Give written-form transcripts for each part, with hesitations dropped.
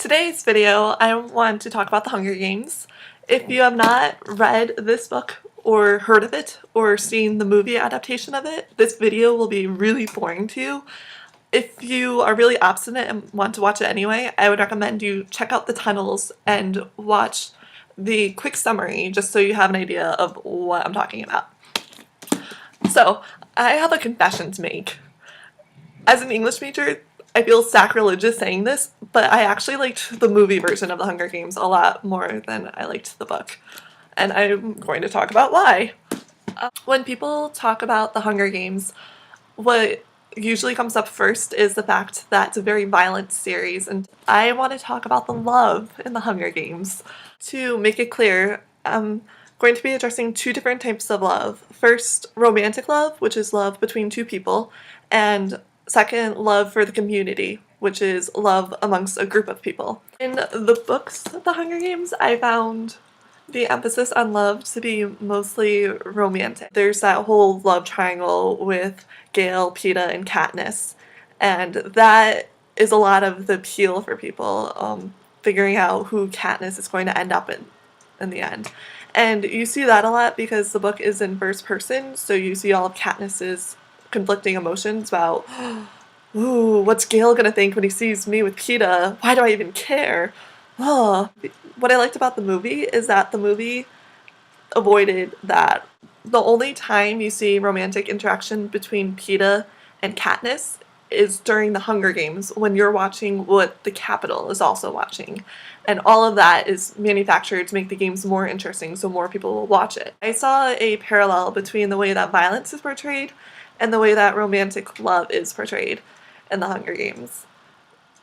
Today's video, I want to talk about The Hunger Games. If you have not read this book or heard of it or seen the movie adaptation of it, this video will be really boring to you. If you are really obstinate and want to watch it anyway, I would recommend you check out the tunnels and watch the quick summary just so you have an idea of what I'm talking about. So, I have a confession to make. As an English major, I feel sacrilegious saying this, but I actually liked the movie version of The Hunger Games a lot more than I liked the book. And I'm going to talk about why. When people talk about The Hunger Games, what usually comes up first is the fact that it's a very violent series, and I want to talk about the love in The Hunger Games. To make it clear, I'm going to be addressing two different types of love. First, romantic love, which is love between two people, and second, love for the community, which is love amongst a group of people. In the books of The Hunger Games, I found the emphasis on love to be mostly romantic. There's that whole love triangle with Gale, Peeta, and Katniss, and that is a lot of the appeal for people, figuring out who Katniss is going to end up in the end. And you see that a lot because the book is in first person, so you see all of Katniss's conflicting emotions about, ooh, what's Gale gonna think when he sees me with Peeta? Why do I even care? Oh. What I liked about the movie is that the movie avoided that. The only time you see romantic interaction between Peeta and Katniss is during the Hunger Games, when you're watching what the Capitol is also watching. And all of that is manufactured to make the games more interesting so more people will watch it. I saw a parallel between the way that violence is portrayed and the way that romantic love is portrayed in the Hunger Games.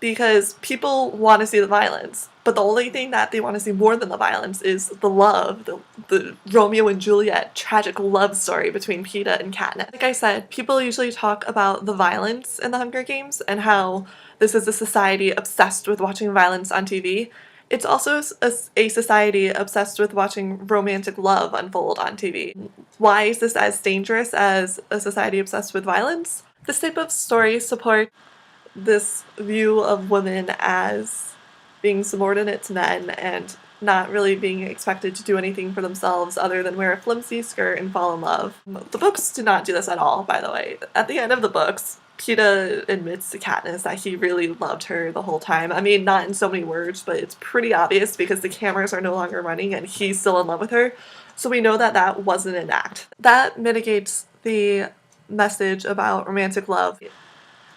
Because people want to see the violence, but the only thing that they want to see more than the violence is the love, the Romeo and Juliet tragic love story between Peeta and Katniss. Like I said, people usually talk about the violence in the Hunger Games and how this is a society obsessed with watching violence on TV. It's also a society obsessed with watching romantic love unfold on TV. Why is this as dangerous as a society obsessed with violence? This type of story supports this view of women as being subordinate to men and not really being expected to do anything for themselves other than wear a flimsy skirt and fall in love. The books do not do this at all, by the way. At the end of the books, Peeta admits to Katniss that he really loved her the whole time. I mean, not in so many words, but it's pretty obvious because the cameras are no longer running and he's still in love with her. So we know that that wasn't an act. That mitigates the message about romantic love.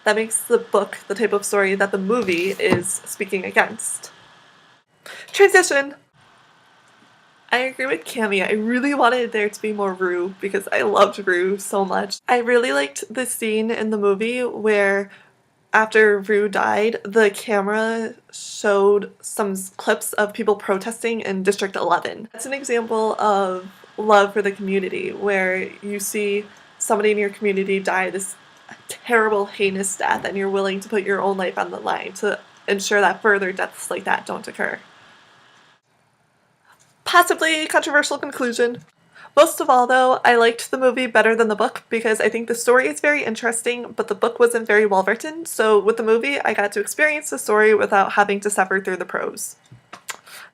That makes the book the type of story that the movie is speaking against. Transition! I agree with Cammy. I really wanted there to be more Rue because I loved Rue so much. I really liked the scene in the movie where after Rue died, the camera showed some clips of people protesting in District 11. That's an example of love for the community where you see somebody in your community die this terrible, heinous death and you're willing to put your own life on the line to ensure that further deaths like that don't occur. Possibly controversial conclusion. Most of all though, I liked the movie better than the book because I think the story is very interesting, but the book wasn't very well written, so with the movie I got to experience the story without having to suffer through the prose.